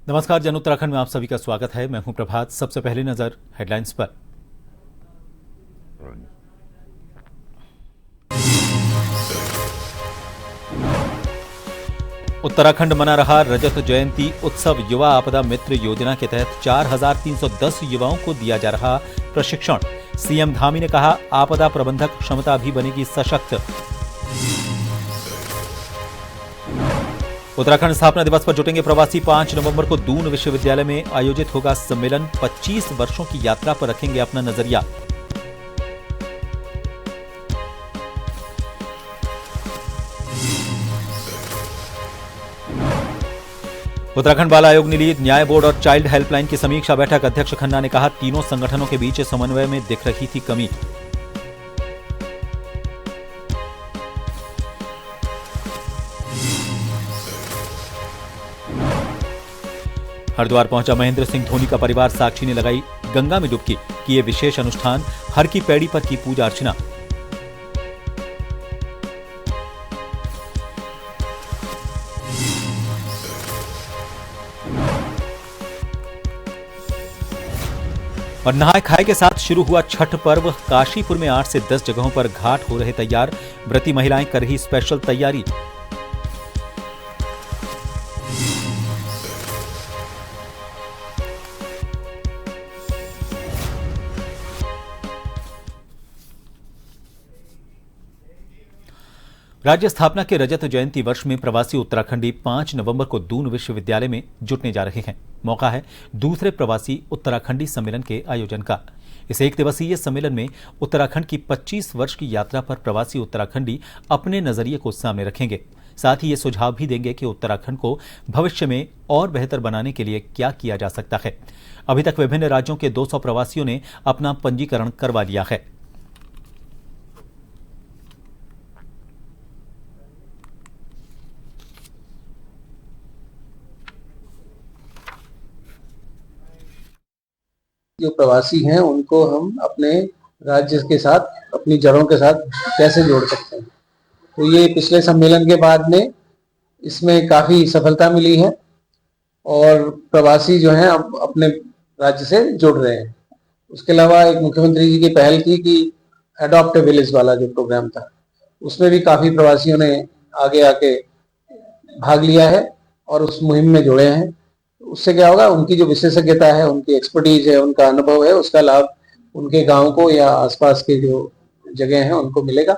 नमस्कार, जन उत्तराखंड में आप सभी का स्वागत है। मैं हूं प्रभात। सबसे पहले नजर हेडलाइंस पर। उत्तराखंड मना रहा रजत जयंती उत्सव। युवा आपदा मित्र योजना के तहत 4,310 युवाओं को दिया जा रहा प्रशिक्षण। सीएम धामी ने कहा, आपदा प्रबंधक क्षमता भी बनेगी सशक्त। उत्तराखंड स्थापना दिवस पर जुटेंगे प्रवासी। 5 नवंबर को दून विश्वविद्यालय में आयोजित होगा सम्मेलन। 25 वर्षों की यात्रा पर रखेंगे अपना नजरिया। उत्तराखंड बाल आयोग ने ली न्याय बोर्ड और चाइल्ड हेल्पलाइन की समीक्षा बैठक। अध्यक्ष खन्ना ने कहा, तीनों संगठनों के बीच समन्वय में दिख रही थी कमी। हरिद्वार पहुंचा महेंद्र सिंह धोनी का परिवार। साक्षी ने लगाई गंगा में डुबकी, किए विशेष अनुष्ठान। हर की पैड़ी पर की पूजा अर्चना। और नहाय खाए के साथ शुरू हुआ छठ पर्व। काशीपुर में 8 से 10 जगहों पर घाट हो रहे तैयार। व्रती महिलाएं कर रही स्पेशल तैयारी। राज्य स्थापना के रजत जयंती वर्ष में प्रवासी उत्तराखंडी 5 नवंबर को दून विश्वविद्यालय में जुटने जा रहे हैं। मौका है दूसरे प्रवासी उत्तराखंडी सम्मेलन के आयोजन का। इस एक दिवसीय सम्मेलन में उत्तराखंड की 25 वर्ष की यात्रा पर प्रवासी उत्तराखंडी अपने नजरिए को सामने रखेंगे। साथ ही ये सुझाव भी देंगे कि उत्तराखंड को भविष्य में और बेहतर बनाने के लिए क्या किया जा सकता है। अभी तक विभिन्न राज्यों के 200 प्रवासियों ने अपना पंजीकरण करवा लिया है। जो प्रवासी हैं उनको हम अपने राज्य के साथ, अपनी जड़ों के साथ कैसे जोड़ सकते हैं। तो ये पिछले सम्मेलन के बाद में इसमें काफी सफलता मिली है और प्रवासी जो हैं अब अपने राज्य से जुड़ रहे हैं। उसके अलावा एक मुख्यमंत्री जी की पहल थी कि अडॉप्ट ए विलेज वाला जो प्रोग्राम था, उसमें भी काफी प्रवासियों ने आगे आके भाग लिया है और उस मुहिम में जुड़े हैं। उससे क्या होगा, उनकी जो विशेषज्ञता है, उनकी एक्सपर्टीज है, उनका अनुभव है, उसका लाभ उनके गांव को या आसपास के जो जगह हैं उनको मिलेगा।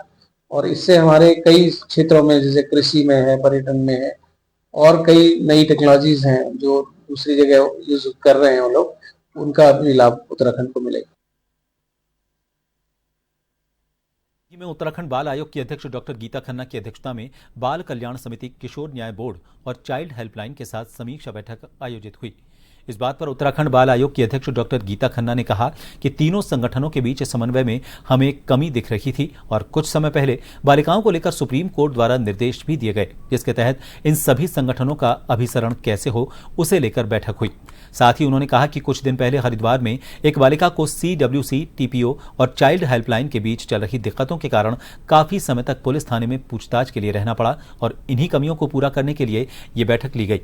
और इससे हमारे कई क्षेत्रों में, जैसे कृषि में है, पर्यटन में है, और कई नई टेक्नोलॉजीज हैं जो दूसरी जगह यूज कर रहे हैं वो लोग, उनका भी लाभ उत्तराखंड को मिलेगा। में उत्तराखंड बाल आयोग की अध्यक्ष डॉक्टर गीता खन्ना की अध्यक्षता में बाल कल्याण समिति, किशोर न्याय बोर्ड और चाइल्ड हेल्पलाइन के साथ समीक्षा बैठक आयोजित हुई। इस बात पर उत्तराखंड बाल आयोग की अध्यक्ष डॉक्टर गीता खन्ना ने कहा कि तीनों संगठनों के बीच समन्वय में हमें कमी दिख रही थी और कुछ समय पहले बालिकाओं को लेकर सुप्रीम कोर्ट द्वारा निर्देश भी दिए गए, जिसके तहत इन सभी संगठनों का अभिसरण कैसे हो, उसे लेकर बैठक हुई। साथ ही उन्होंने कहा कि कुछ दिन पहले हरिद्वार में एक बालिका को CWC, TPO और चाइल्ड हेल्पलाइन के बीच चल रही दिक्कतों के कारण काफी समय तक पुलिस थाने में पूछताछ के लिए रहना पड़ा और इन्हीं कमियों को पूरा करने के लिए ये बैठक ली गई।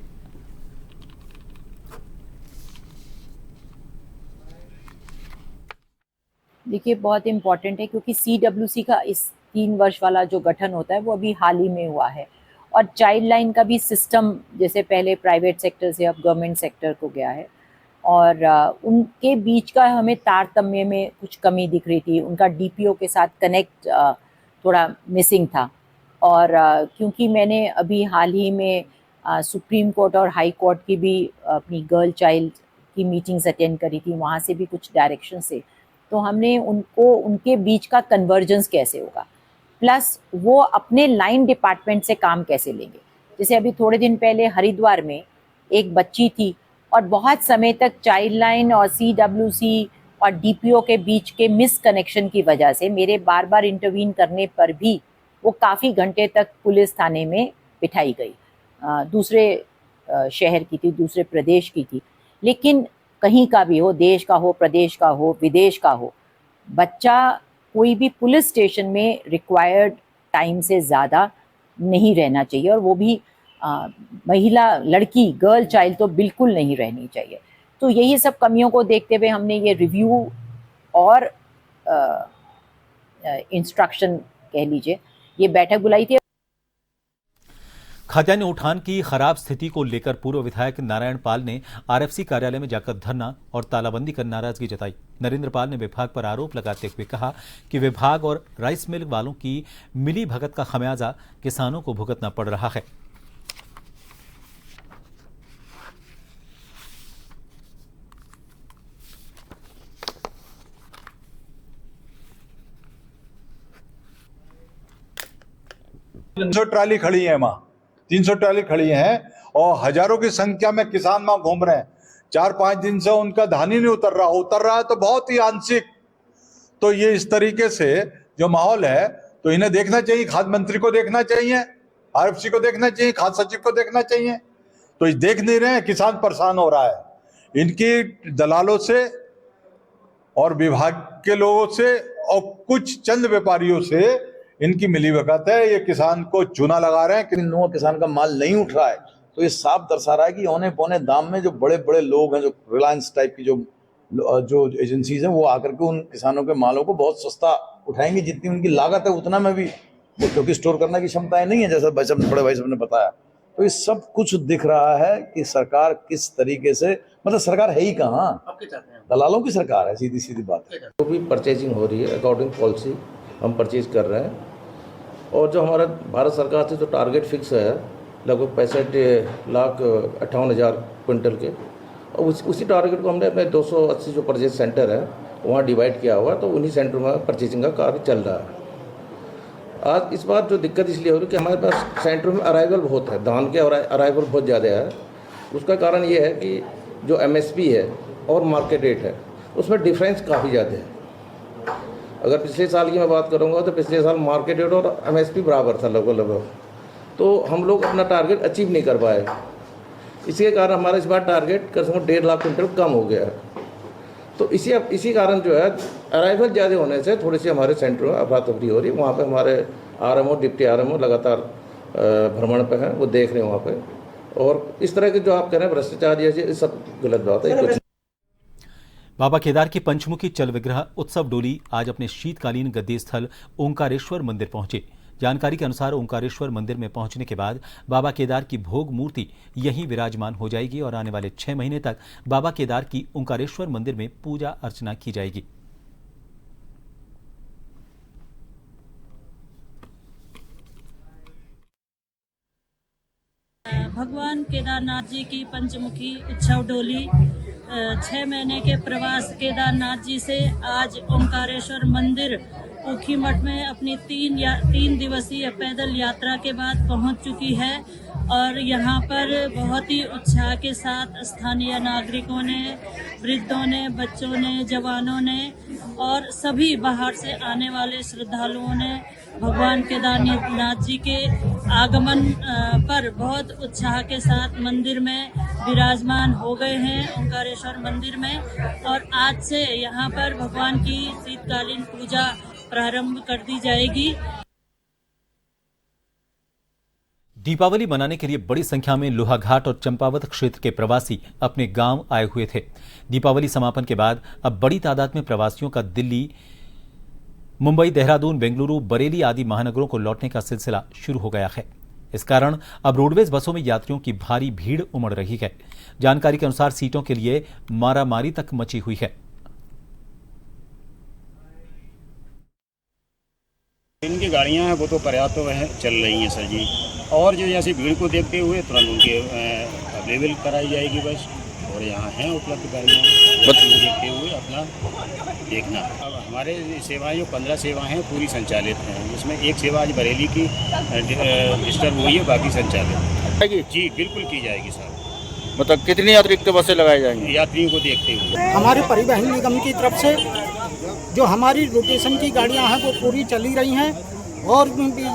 देखिए, बहुत इम्पॉर्टेंट है क्योंकि CWC का इस 3 वर्ष वाला जो गठन होता है वो अभी हाल ही में हुआ है और चाइल्ड लाइन का भी सिस्टम जैसे पहले प्राइवेट सेक्टर से अब गवर्नमेंट सेक्टर को गया है और उनके बीच का हमें तारतम्य में कुछ कमी दिख रही थी। उनका DPO के साथ कनेक्ट थोड़ा मिसिंग था और क्योंकि मैंने अभी हाल ही में सुप्रीम कोर्ट और हाई कोर्ट की भी अपनी गर्ल चाइल्ड की मीटिंग्स अटेंड करी थी, वहाँ से भी कुछ डायरेक्शन से, तो हमने उनको उनके बीच का कन्वर्जेंस कैसे होगा, प्लस वो अपने लाइन डिपार्टमेंट से काम कैसे लेंगे। जैसे अभी थोड़े दिन पहले हरिद्वार में एक बच्ची थी और बहुत समय तक चाइल्ड लाइन और CWC और DPO के बीच के मिस कनेक्शन की वजह से मेरे बार बार इंटरवीन करने पर भी वो काफ़ी घंटे तक पुलिस थाने में बिठाई गई। दूसरे शहर की थी, दूसरे प्रदेश की थी, लेकिन कहीं का भी हो, देश का हो, प्रदेश का हो, विदेश का हो, बच्चा कोई भी पुलिस स्टेशन में रिक्वायर्ड टाइम से ज़्यादा नहीं रहना चाहिए और वो भी महिला लड़की गर्ल चाइल्ड तो बिल्कुल नहीं रहनी चाहिए। तो यही सब कमियों को देखते हुए हमने ये रिव्यू और इंस्ट्रक्शन कह लीजिए ये बैठक बुलाई थी। खाद्यान्न उठान की खराब स्थिति को लेकर पूर्व विधायक नारायण पाल ने आरएफसी कार्यालय में जाकर धरना और तालाबंदी कर नाराजगी जताई। नरेंद्र पाल ने विभाग पर आरोप लगाते हुए कहा कि विभाग और राइस मिल वालों की मिली भगत का खमियाजा किसानों को भुगतना पड़ रहा है। ट्राली खड़ी है वहां, 300 ट्राली खड़ी हैं और हजारों की संख्या में किसान वहां घूम रहे हैं। 4-5 दिन से उनका धान ही नहीं उतर रहा है तो बहुत ही आंशिक। तो ये इस तरीके से जो माहौल है तो इन्हें देखना चाहिए, खाद्य मंत्री को देखना चाहिए, आरएफसी को देखना चाहिए, खाद्य सचिव को देखना चाहिए। तो देख नहीं रहे हैं, किसान परेशान हो रहा है इनकी दलालों से और विभाग के लोगों से और कुछ चंद व्यापारियों से इनकी मिलीभगत है। ये किसान को चूना लगा रहे हैं। नो किसान का माल नहीं उठ रहा है तो ये साफ दर्शा रहा है कि औने पौने दाम में जो बड़े बड़े लोग हैं, जो रिलायंस टाइप की जो एजेंसीज हैं, वो आकर के उन किसानों के मालों को बहुत सस्ता उठाएंगे। जितनी उनकी लागत है उतना में भी क्योंकि स्टोर करने की क्षमताएं नहीं है, जैसा बड़े भाई साहब ने बताया। तो ये सब कुछ दिख रहा है कि सरकार किस तरीके से, मतलब सरकार है ही कहाँ, दलालों की सरकार है, सीधी सीधी बात है। जो भी परचेजिंग हो रही है अकॉर्डिंग पॉलिसी हम परचेज कर रहे हैं। और जो हमारा भारत सरकार से जो टारगेट फिक्स है लगभग 65,58,000 क्विंटल के, और उसी टारगेट को हमने अपने 280 जो परचेज सेंटर है वहाँ डिवाइड किया हुआ है। तो उन्हीं सेंटर में परचेजिंग का कार्य चल रहा है। आज इस बार जो दिक्कत इसलिए हो रही है कि हमारे पास सेंटर में अराइवल बहुत है, धान के अराइवल बहुत ज़्यादा है। उसका कारण ये है कि जो MSP है और मार्केट रेट है उसमें डिफरेंस काफ़ी ज़्यादा है। अगर पिछले साल की मैं बात करूंगा तो पिछले साल मार्केट रेट और MSP बराबर था लगभग। तो हम लोग अपना टारगेट अचीव नहीं कर पाए। इसके कारण हमारा इस बार टारगेट कम से कम 1.5 लाख क्विंटल कम हो गया है। तो इसी कारण जो है अराइवल ज़्यादा होने से थोड़ी सी हमारे सेंटर में अफरा तफरी हो रही है। वहाँ पे हमारे RMO डिप्टी RMO लगातार भ्रमण पे हैं, वो देख रहे हैं वहाँ पे। और इस तरह के जो आप कह रहे हैं भ्रष्टाचार ये सब गलत बात है। बाबा केदार की पंचमुखी चल विग्रह उत्सव डोली आज अपने शीतकालीन गद्दी स्थल ओंकारेश्वर मंदिर पहुंचे। जानकारी के अनुसार ओंकारेश्वर मंदिर में पहुंचने के बाद बाबा केदार की भोग मूर्ति यहीं विराजमान हो जाएगी और आने वाले 6 महीने तक बाबा केदार की ओंकारेश्वर मंदिर में पूजा अर्चना की जाएगी। भगवान केदारनाथ जी की पंचमुखी उत्सव डोली 6 महीने के प्रवास केदारनाथ जी से आज ओंकारेश्वर मंदिर ऊखी मठ में अपनी 3 दिवसीय पैदल यात्रा के बाद पहुंच चुकी है। और यहाँ पर बहुत ही उत्साह के साथ स्थानीय नागरिकों ने, वृद्धों ने, बच्चों ने, जवानों ने और सभी बाहर से आने वाले श्रद्धालुओं ने भगवान केदारनाथ जी के आगमन पर बहुत उत्साह के साथ मंदिर में विराजमान हो गए हैं ओंकारेश्वर मंदिर में। और आज से यहाँ पर भगवान की शीतकालीन पूजा प्रारंभ कर दी जाएगी। दीपावली मनाने के लिए बड़ी संख्या में लोहाघाट और चंपावत क्षेत्र के प्रवासी अपने गांव आए हुए थे। दीपावली समापन के बाद अब बड़ी तादाद में प्रवासियों का दिल्ली, मुंबई, देहरादून, बेंगलुरु, बरेली आदि महानगरों को लौटने का सिलसिला शुरू हो गया है। इस कारण अब रोडवेज बसों में यात्रियों की भारी भीड़ उमड़ रही है। जानकारी के अनुसार सीटों के लिए मारामारी तक मची हुई है। इनकी गाड़ियां हैं वो तो पर्याप्त चल रही हैं सर जी। और जो जैसे भीड़ को देखते हुए तुरंत उनके अवेलेबल कराई जाएगी बस। और यहाँ हैं उपलब्ध गाड़ियाँ, बच्चों को देखते हुए अपना देखना। अब हमारे सेवाएं जो 15 सेवाएं हैं पूरी संचालित हैं, जिसमें एक सेवा आज बरेली की डिस्टर्ब हुई है, बाकी संचालित जी बिल्कुल की जाएगी सर। मतलब कितनी अतिरिक्त बसें लगाई जाएंगी यात्रियों को देखते हुए? हमारे परिवहन निगम की तरफ से जो हमारी रोटेशन की गाड़ियां हैं वो पूरी चली रही हैं। और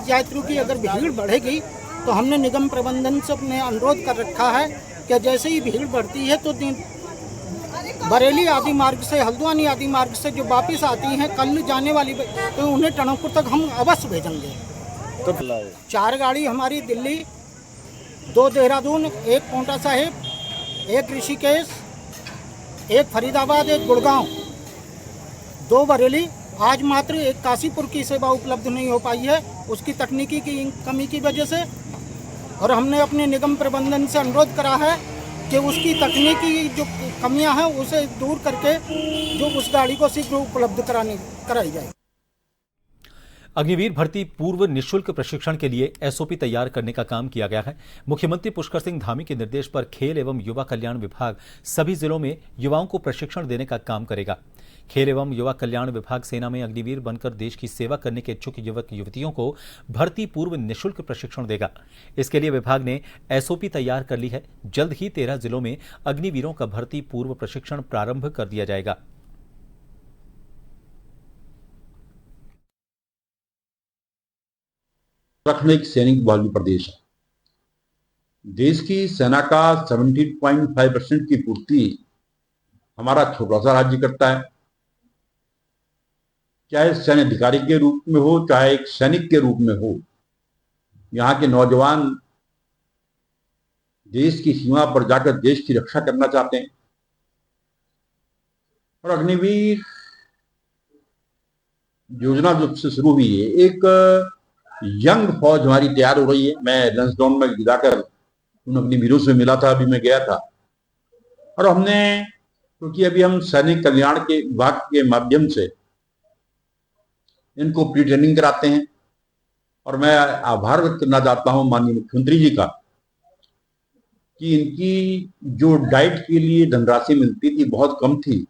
यात्रियों की अगर भीड़ बढ़ेगी तो हमने निगम प्रबंधन से अपने अनुरोध कर रखा है कि जैसे ही भीड़ बढ़ती है तो बरेली आदि मार्ग से, हल्द्वानी आदि मार्ग से जो वापस आती हैं कल जाने वाली, तो उन्हें टनकपुर तक हम अवश्य भेजेंगे। तो 4 गाड़ी हमारी दिल्ली, 2 देहरादून, 1 पोंटा साहिब, 1 ऋषिकेश, 1 फरीदाबाद, 1 गुड़गांव, 2 बरेली। आज मात्र 1 काशीपुर की सेवा उपलब्ध नहीं हो पाई है, उसकी तकनीकी की कमी की वजह से। और हमने अपने निगम प्रबंधन से अनुरोध करा है कि उसकी तकनीकी जो कमियां हैं उसे दूर करके जो उस गाड़ी को शीघ्र उपलब्ध कराई जाए। अग्निवीर भर्ती पूर्व निःशुल्क प्रशिक्षण के लिए एसओपी तैयार करने का काम किया गया है। मुख्यमंत्री पुष्कर सिंह धामी के निर्देश पर खेल एवं युवा कल्याण विभाग सभी जिलों में युवाओं को प्रशिक्षण देने का काम करेगा। खेल एवं युवा कल्याण विभाग सेना में अग्निवीर बनकर देश की सेवा करने के इच्छुक युवक युवतियों को भर्ती पूर्व निःशुल्क प्रशिक्षण देगा। इसके लिए विभाग ने एसओपी तैयार कर ली है। जल्द ही 13 जिलों में अग्निवीरों का भर्ती पूर्व प्रशिक्षण प्रारंभ कर दिया जाएगा। उत्तराखंड एक सैनिक बहुल प्रदेश है। देश की सेना का 17.5% की पूर्ति हमारा छोटा सा राज्य करता है। चाहे सैन्य अधिकारी के रूप में हो, चाहे एक सैनिक के रूप में हो, यहाँ के नौजवान देश की सीमा पर जाकर देश की रक्षा करना चाहते हैं। और अग्निवीर योजना जब से शुरू हुई है, एक यंग फौज हमारी तैयार हो रही है। मैं लंसडाउन में जाकर उन अग्निवीरों से मिला था, अभी मैं गया था। और हमने, क्योंकि अभी हम सैनिक कल्याण के विभाग के माध्यम से इनको प्री ट्रेनिंग कराते हैं। और मैं आभार व्यक्त करना चाहता हूं माननीय मुख्यमंत्री जी का कि इनकी जो डाइट के लिए धनराशि मिलती थी बहुत कम थी,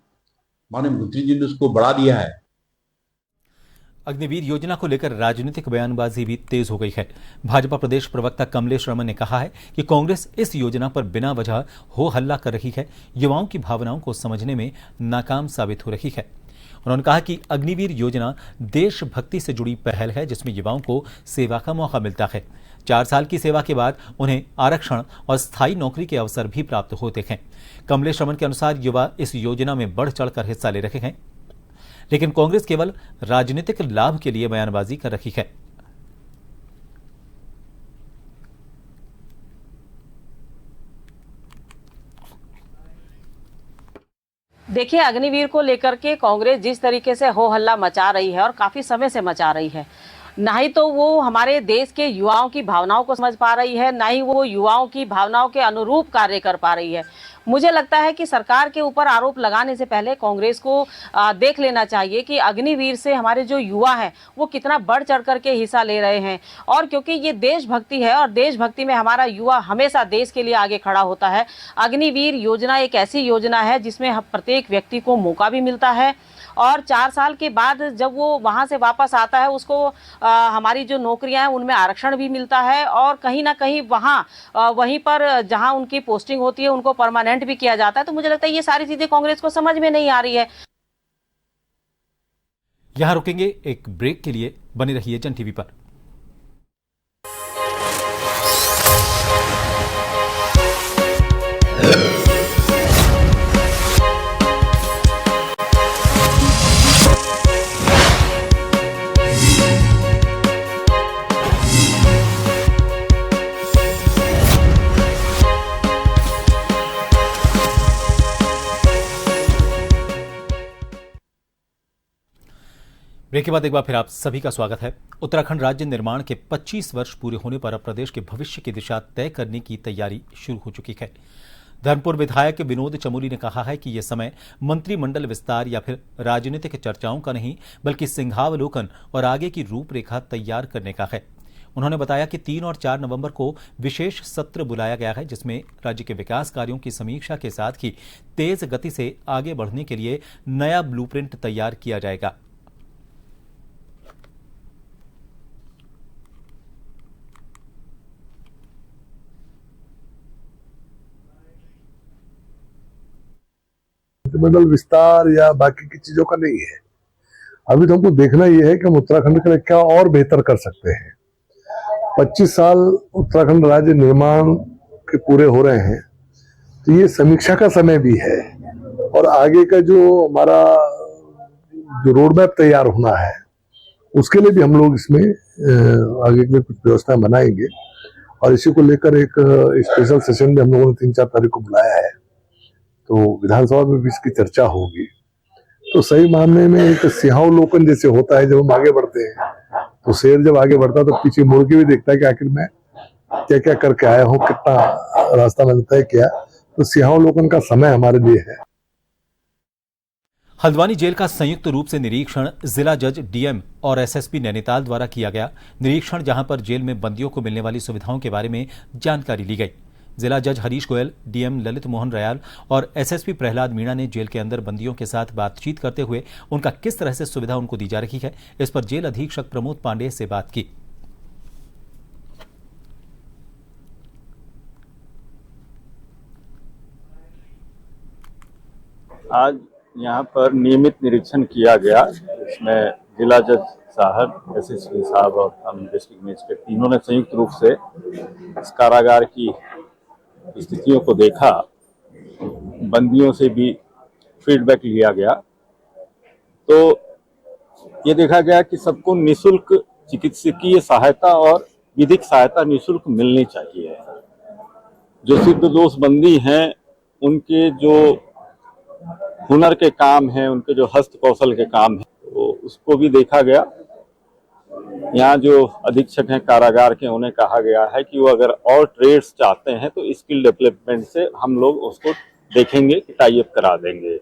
माननीय मुख्यमंत्री जी ने उसको बढ़ा दिया है। अग्निवीर योजना को लेकर राजनीतिक बयानबाजी भी तेज हो गई है। भाजपा प्रदेश प्रवक्ता कमलेश रमन ने कहा है कि कांग्रेस इस योजना पर बिना वजह हो हल्ला कर रही है, युवाओं की भावनाओं को समझने में नाकाम साबित हो रही है। उन्होंने कहा कि अग्निवीर योजना देशभक्ति से जुड़ी पहल है, जिसमें युवाओं को सेवा का मौका मिलता है। 4 साल की सेवा के बाद उन्हें आरक्षण और स्थायी नौकरी के अवसर भी प्राप्त होते हैं। कमलेश रमन के अनुसार युवा इस योजना में बढ़ चढ़कर हिस्सा ले रहे हैं, लेकिन कांग्रेस केवल राजनीतिक लाभ के लिए बयानबाजी कर रही है। देखिए, अग्निवीर को लेकर के कांग्रेस जिस तरीके से हो हल्ला मचा रही है और काफी समय से मचा रही है, ना ही तो वो हमारे देश के युवाओं की भावनाओं को समझ पा रही है, ना ही वो युवाओं की भावनाओं के अनुरूप कार्य कर पा रही है। मुझे लगता है कि सरकार के ऊपर आरोप लगाने से पहले कांग्रेस को देख लेना चाहिए कि अग्निवीर से हमारे जो युवा हैं वो कितना बढ़ चढ़ करके हिस्सा ले रहे हैं। और क्योंकि ये देशभक्ति है और देशभक्ति में हमारा युवा हमेशा देश के लिए आगे खड़ा होता है। अग्निवीर योजना एक ऐसी योजना है जिसमें प्रत्येक व्यक्ति को मौका भी मिलता है और 4 साल के बाद जब वो वहाँ से वापस आता है उसको हमारी जो नौकरियां हैं उनमें आरक्षण भी मिलता है और कहीं ना कहीं वहीं पर जहां उनकी पोस्टिंग होती है उनको परमानेंट भी किया जाता है। तो मुझे लगता है ये सारी चीजें कांग्रेस को समझ में नहीं आ रही है। यहां रुकेंगे एक ब्रेक के लिए, बने रहिए जन टीवी पर। ब्रेक के बाद एक बार फिर आप सभी का स्वागत है। उत्तराखंड राज्य निर्माण के 25 वर्ष पूरे होने पर अब प्रदेश के भविष्य की दिशा तय करने की तैयारी शुरू हो चुकी है। धर्मपुर विधायक विनोद चमोली ने कहा है कि यह समय मंत्रिमंडल विस्तार या फिर राजनीतिक चर्चाओं का नहीं, बल्कि सिंहावलोकन और आगे की रूपरेखा तैयार करने का है। उन्होंने बताया कि 3 और 4 नवंबर को विशेष सत्र बुलाया गया है, जिसमें राज्य के विकास कार्यों की समीक्षा के साथ ही तेज गति से आगे बढ़ने के लिए नया ब्लूप्रिंट तैयार किया जाएगा। मंत्रिमंडल विस्तार या बाकी की चीजों का नहीं है। अभी तो हमको देखना यह है कि हम उत्तराखंड के लिए क्या और बेहतर कर सकते हैं। 25 साल उत्तराखंड राज्य निर्माण के पूरे हो रहे हैं, तो ये समीक्षा का समय भी है और आगे का जो हमारा जो रोड मैप तैयार होना है उसके लिए भी हम लोग इसमें आगे के लिए कुछ व्यवस्था बनाएंगे और इसी को लेकर एक स्पेशल सेशन में हम लोगों ने 3-4 तारीख को बुलाया है, तो विधानसभा में भी इसकी चर्चा होगी। तो सही मामले में एक सिंहावलोकन जैसे होता है, जब हम आगे बढ़ते हैं तो शेर जब आगे बढ़ता है तो पीछे मुड़ के भी देखता है कि आखिर मैं क्या क्या करके आया हूँ, कितना रास्ता मैंने तय किया। तो सिंहावलोकन का समय हमारे लिए है। हल्द्वानी जेल का संयुक्त रूप से निरीक्षण जिला जज, डीएम और एसएसपी नैनीताल द्वारा किया गया निरीक्षण, जहां पर जेल में बंदियों को मिलने वाली सुविधाओं के बारे में जानकारी ली गई। जिला जज हरीश गोयल, डीएम ललित मोहन रयाल और एसएसपी प्रहलाद मीणा ने जेल के अंदर बंदियों के साथ बातचीत करते हुए उनका किस तरह से सुविधा उनको दी जा रही है, इस पर जेल अधीक्षक प्रमोद पांडेय से बात की। आज यहाँ पर नियमित निरीक्षण किया गया। इसमें जिला जज साहब, एसएसपी साहब और हम डिस्ट्रिक्ट मजिस्ट्रेट तीनों ने संयुक्त रूप से इस कारागार की स्थितियों को देखा। बंदियों से भी फीडबैक लिया गया। तो ये देखा गया कि सबको निःशुल्क चिकित्सकीय सहायता और विधिक सहायता निःशुल्क मिलनी चाहिए। जो सिद्ध दोष बंदी हैं, उनके जो हुनर के काम हैं, उनके जो हस्त कौशल के काम हैं, तो उसको भी देखा गया। यहाँ जो अधीक्षक हैं कारागार के, उन्हें कहा गया है कि वो अगर और ट्रेड्स चाहते हैं तो स्किल डेवलपमेंट से हम लोग उसको देखेंगे कि टाई अप करा देंगे।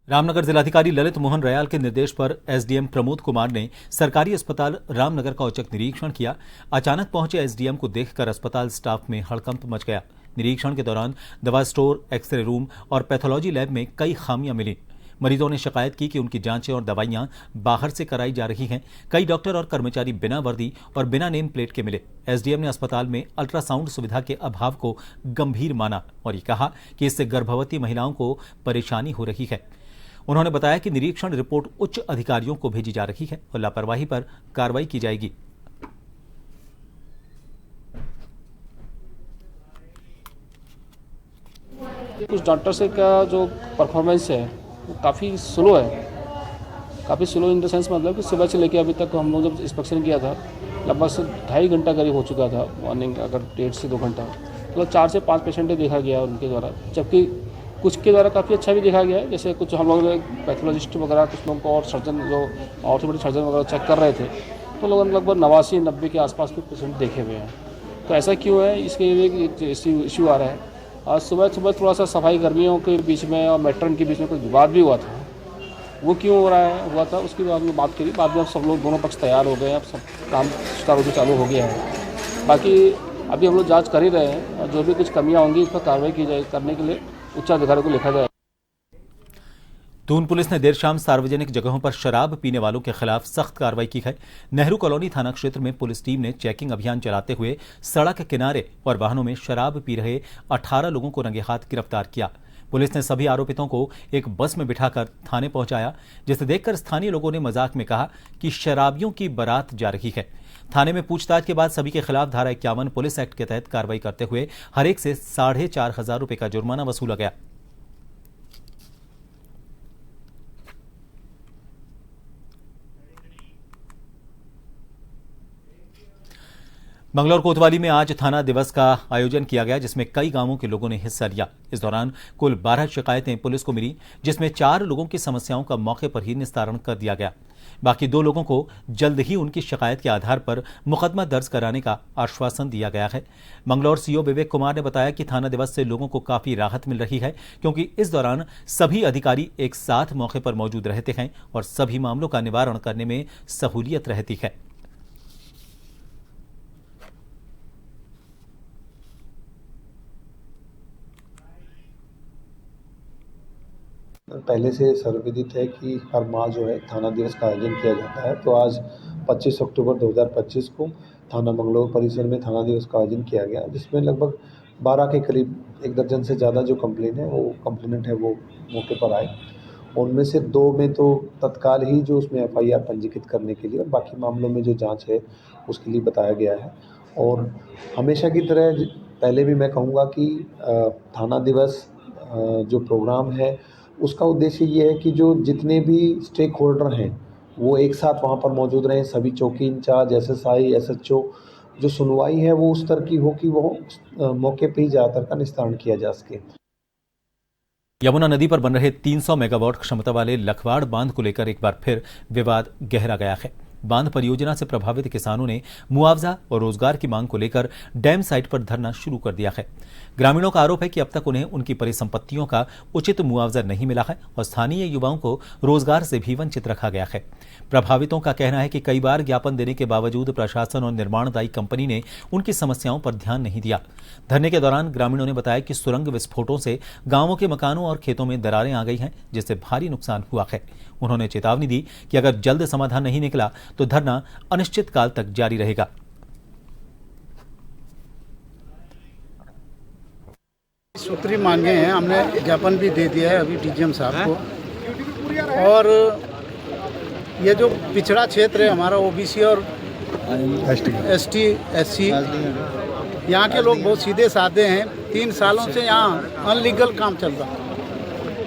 रामनगर जिलाधिकारी ललित मोहन रयाल के निर्देश पर एसडीएम प्रमोद कुमार ने सरकारी अस्पताल रामनगर का औचक निरीक्षण किया। अचानक पहुंचे एसडीएम को देखकर अस्पताल स्टाफ में हड़कंप मच गया। निरीक्षण के दौरान दवा स्टोर, एक्सरे रूम और पैथोलॉजी लैब में कई खामियां मिली। मरीजों ने शिकायत की कि उनकी जांचें और दवाइयां बाहर से कराई जा रही हैं। कई डॉक्टर और कर्मचारी बिना वर्दी और बिना नेम प्लेट के मिले। एसडीएम ने अस्पताल में अल्ट्रासाउंड सुविधा के अभाव को गंभीर माना और ये कहा कि इससे गर्भवती महिलाओं को परेशानी हो रही है। उन्होंने बताया कि निरीक्षण रिपोर्ट उच्च अधिकारियों को भेजी जा रही है और लापरवाही पर कार्रवाई की जाएगी। कुछ डॉक्टर्स का जो परफॉर्मेंस है वो काफ़ी स्लो है। काफ़ी स्लो इन द सेंस, मतलब कि सुबह से लेकर अभी तक हम लोग जब इंस्पेक्शन किया था लगभग 2.5 घंटा करीब हो चुका था। मॉर्निंग अगर 1.5 से 2 घंटा, तो 4 से 5 पेशेंट देखा गया उनके द्वारा, जबकि कुछ के द्वारा काफ़ी अच्छा भी देखा गया है। जैसे कुछ हम लोग पैथोलॉजिस्ट वगैरह, कुछ लोगों को और सर्जन, जो ऑर्थोपेडिक सर्जन वगैरह चेक कर रहे थे, तो लोगों ने लगभग 89-90 के आसपास के पेशेंट देखे हुए हैं। तो ऐसा क्यों है, इसके लिए एक इश्यू आ रहा है। आज सुबह थोड़ा सा सफाई कर्मियों के बीच में और मेट्रन के बीच में कुछ विवाद भी हुआ था। वो क्यों हुआ था उसकी बाद में बात करी। बाद में अब सब लोग, दोनों पक्ष तैयार हो गए हैं, अब सब काम सुचारू रूप से चालू हो गया है। बाकी अभी हम लोग जांच कर ही रहे हैं और जो भी कुछ कमियां होंगी उस पर कार्रवाई की जाए, करने के लिए उच्च अधिकारियों को लिखा जाए। दून पुलिस ने देर शाम सार्वजनिक जगहों पर शराब पीने वालों के खिलाफ सख्त कार्रवाई की है। नेहरू कॉलोनी थाना क्षेत्र में पुलिस टीम ने चेकिंग अभियान चलाते हुए सड़क किनारे और वाहनों में शराब पी रहे 18 लोगों को रंगे हाथ गिरफ्तार किया। पुलिस ने सभी आरोपितों को एक बस में बिठाकर थाने पहुंचाया, जिसे देखकर स्थानीय लोगों ने मजाक में कहा कि शराबियों की बारात जा रही है। थाने में पूछताछ के बाद सभी के खिलाफ धारा 51 पुलिस एक्ट के तहत कार्रवाई करते हुए हर एक से 4,500 रुपए का जुर्माना वसूला गया। मंगलौर कोतवाली में आज थाना दिवस का आयोजन किया गया, जिसमें कई गांवों के लोगों ने हिस्सा लिया। इस दौरान कुल 12 शिकायतें पुलिस को मिली, जिसमें 4 लोगों की समस्याओं का मौके पर ही निस्तारण कर दिया गया। बाकी 2 लोगों को जल्द ही उनकी शिकायत के आधार पर मुकदमा दर्ज कराने का आश्वासन दिया गया है। मंगलौर सीओ विवेक कुमार ने बताया कि थाना दिवस से लोगों को काफी राहत मिल रही है, क्योंकि इस दौरान सभी अधिकारी एक साथ मौके पर मौजूद रहते हैं और सभी मामलों का निवारण करने में सहूलियत रहती है। पहले से सर्वविदित है कि हर माह जो है थाना दिवस का आयोजन किया जाता है। तो आज 25 अक्टूबर 2025 को थाना मंगलौर परिसर में थाना दिवस का आयोजन किया गया, जिसमें लगभग 12 के करीब 1 दर्जन से ज़्यादा जो कंप्लेनेंट है वो मौके पर आए। उनमें से 2 में तो तत्काल ही जो उसमें FIR पंजीकृत करने के लिए और बाकी मामलों में जो जाँच है उसके लिए बताया गया है। और हमेशा की तरह पहले भी मैं कहूँगा कि थाना दिवस जो प्रोग्राम है उसका उद्देश्य ये है कि जो जितने भी स्टेक होल्डर हैं, वो एक साथ वहाँ पर मौजूद रहें, सभी चौकी इंचार्ज, SSI, SHO, जो सुनवाई है वो उस तरह की हो कि वो मौके पे ही ज़्यादातर का निस्तारण किया जा सके। यमुना नदी पर बन रहे 300 मेगावाट क्षमता वाले लखवाड़ बांध को लेकर एक बार फिर विवाद गहरा गया है। बांध परियोजना से प्रभावित किसानों ने मुआवजा और रोजगार की मांग को लेकर डैम साइट पर धरना शुरू कर दिया है। ग्रामीणों का आरोप है कि अब तक उन्हें उनकी परिसंपत्तियों का उचित मुआवजा नहीं मिला है और स्थानीय युवाओं को रोजगार से भी वंचित रखा गया है। प्रभावितों का कहना है कि कई बार ज्ञापन देने के बावजूद प्रशासन और निर्माणदायी कंपनी ने उनकी समस्याओं पर ध्यान नहीं दिया। धरने के दौरान ग्रामीणों ने बताया कि सुरंग विस्फोटों से गांवों के मकानों और खेतों में दरारें आ गई हैं, जिससे भारी नुकसान हुआ है। उन्होंने चेतावनी दी कि अगर जल्द समाधान नहीं निकला तो धरना अनिश्चित काल तक जारी रहेगा। सूत्री मांगे हैं, हमने ज्ञापन भी दे दिया है अभी DGM साहब को। और ये जो पिछड़ा क्षेत्र है हमारा OBC और ST SC, यहाँ के लोग बहुत सीधे साधे हैं। 3 सालों से यहाँ अनलीगल काम चल रहा है,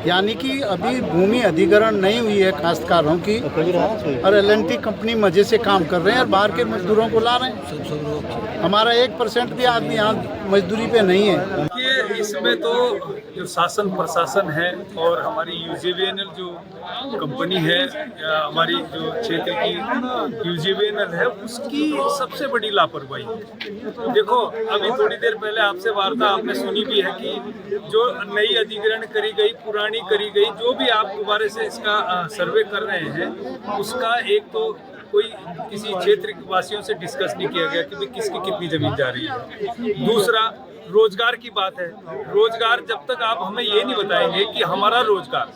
यानी कि अभी भूमि अधिग्रहण नहीं हुई है काश्तकारों की, और L&T कंपनी मजे से काम कर रहे हैं और बाहर के मजदूरों को ला रहे हैं। हमारा 1% भी आदमी यहाँ मजदूरी पे नहीं है। ये इसमें तो जो शासन प्रशासन है और हमारी UGVNL जो कंपनी है या हमारी जो क्षेत्र की UGVNL है, उसकी सबसे बड़ी लापरवाही है। देखो, अभी थोड़ी देर पहले आपसे वार्ता आपने सुनी भी है कि जो नई अधिग्रहण करी गई, पुरानी करी गई, जो भी आप दोबारा से इसका सर्वे कर रहे हैं, उसका एक तो कोई किसी क्षेत्र वासियों से डिस्कस नहीं किया गया कि भाई किसकी कितनी जमीन जा रही है। दूसरा, रोजगार की बात है। रोजगार जब तक आप हमें ये नहीं बताएंगे कि हमारा रोजगार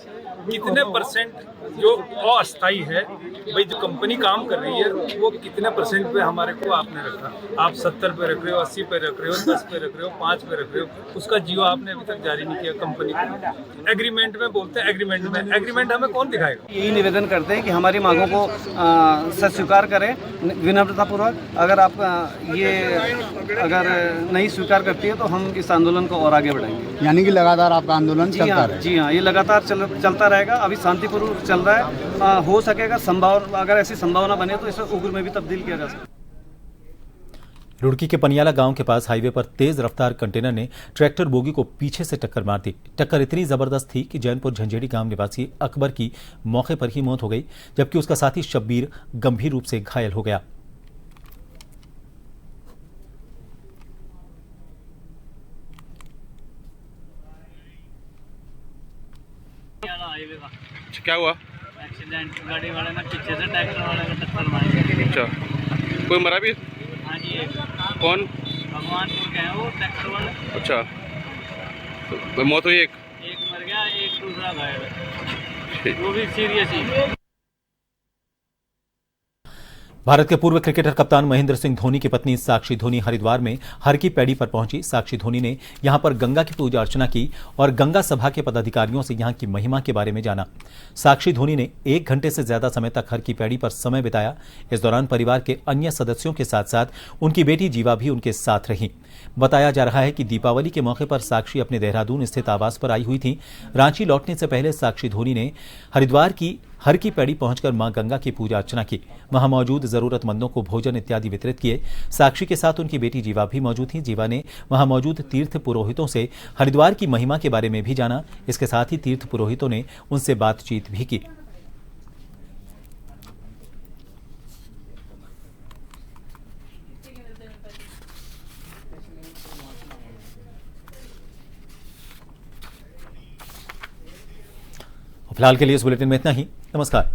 कितने % जो अस्थायी है, भाई जो कंपनी काम कर रही है वो कितने % पे हमारे को आपने रखा। आप 70 पे रख रहे हो, 80 पे रख रहे हो, 10 पे रख रहे हो, 5 पे रख रहे हो, उसका जियो आपने अभी तक जारी नहीं किया कंपनी को। एग्रीमेंट में बोलते हैं, एग्रीमेंट हमें कौन दिखाएगा। यही निवेदन करते हैं कि हमारी मांगों को स्वीकार करें विनम्रतापूर्वक। अगर आप ये अगर नहीं स्वीकार करती है तो हम इस आंदोलन को और आगे बढ़ाएंगे। यानी कि लगातार आपका आंदोलन चलता रहेगा? जी हाँ, ये लगातार चलता रहेगा। अभी शांतिपूर्वक चल रहा है, हो सकेगा संभावना, अगर ऐसी संभावना बने तो इसे उग्र में भी तब्दील किया जा सकता है। रुड़की के पनियाला गांव के पास हाईवे पर तेज रफ्तार कंटेनर ने ट्रैक्टर बोगी को पीछे से टक्कर मार दी। टक्कर इतनी जबरदस्त थी कि जैनपुर झंझेड़ी गांव निवासी अकबर की मौके पर ही मौत हो गई, जबकि उसका साथी शब्बीर गंभीर रूप से घायल हो गया। क्या हुआ? एक्सीडेंट, गाड़ी वाले ने पीछे से ट्रैक्टर वाले को टक्कर मारी। अच्छा, कोई मरा भी? हाँ जी। कौन? भगवानपुर के हैं वो ट्रैक्टर वाले। अच्छा, तो मौत हुई? एक मर गया, एक दूसरा घायल, वो भी सीरियस ही। भारत के पूर्व क्रिकेटर कप्तान महेंद्र सिंह धोनी की पत्नी साक्षी धोनी हरिद्वार में हर की पैड़ी पर पहुंची। साक्षी धोनी ने यहां पर गंगा की पूजा अर्चना की और गंगा सभा के पदाधिकारियों से यहां की महिमा के बारे में जाना। साक्षी धोनी ने 1 घंटे से ज्यादा समय तक हर की पैड़ी पर समय बिताया। इस दौरान परिवार के अन्य सदस्यों के साथ साथ उनकी बेटी जीवा भी उनके साथ रही। बताया जा रहा है कि दीपावली के मौके पर साक्षी अपने देहरादून स्थित आवास पर आई हुई थी। रांची लौटने से पहले साक्षी धोनी ने हरिद्वार की हर की पैड़ी पहुंचकर मां गंगा की पूजा अर्चना की। वहां मौजूद जरूरतमंदों को भोजन इत्यादि वितरित किए। साक्षी के साथ उनकी बेटी जीवा भी मौजूद थी। जीवा ने वहां मौजूद तीर्थ पुरोहितों से हरिद्वार की महिमा के बारे में भी जाना। इसके साथ ही तीर्थ पुरोहितों ने उनसे बातचीत भी की। फिलहाल के लिए इस बुलेटिन में इतना ही। नमस्कार।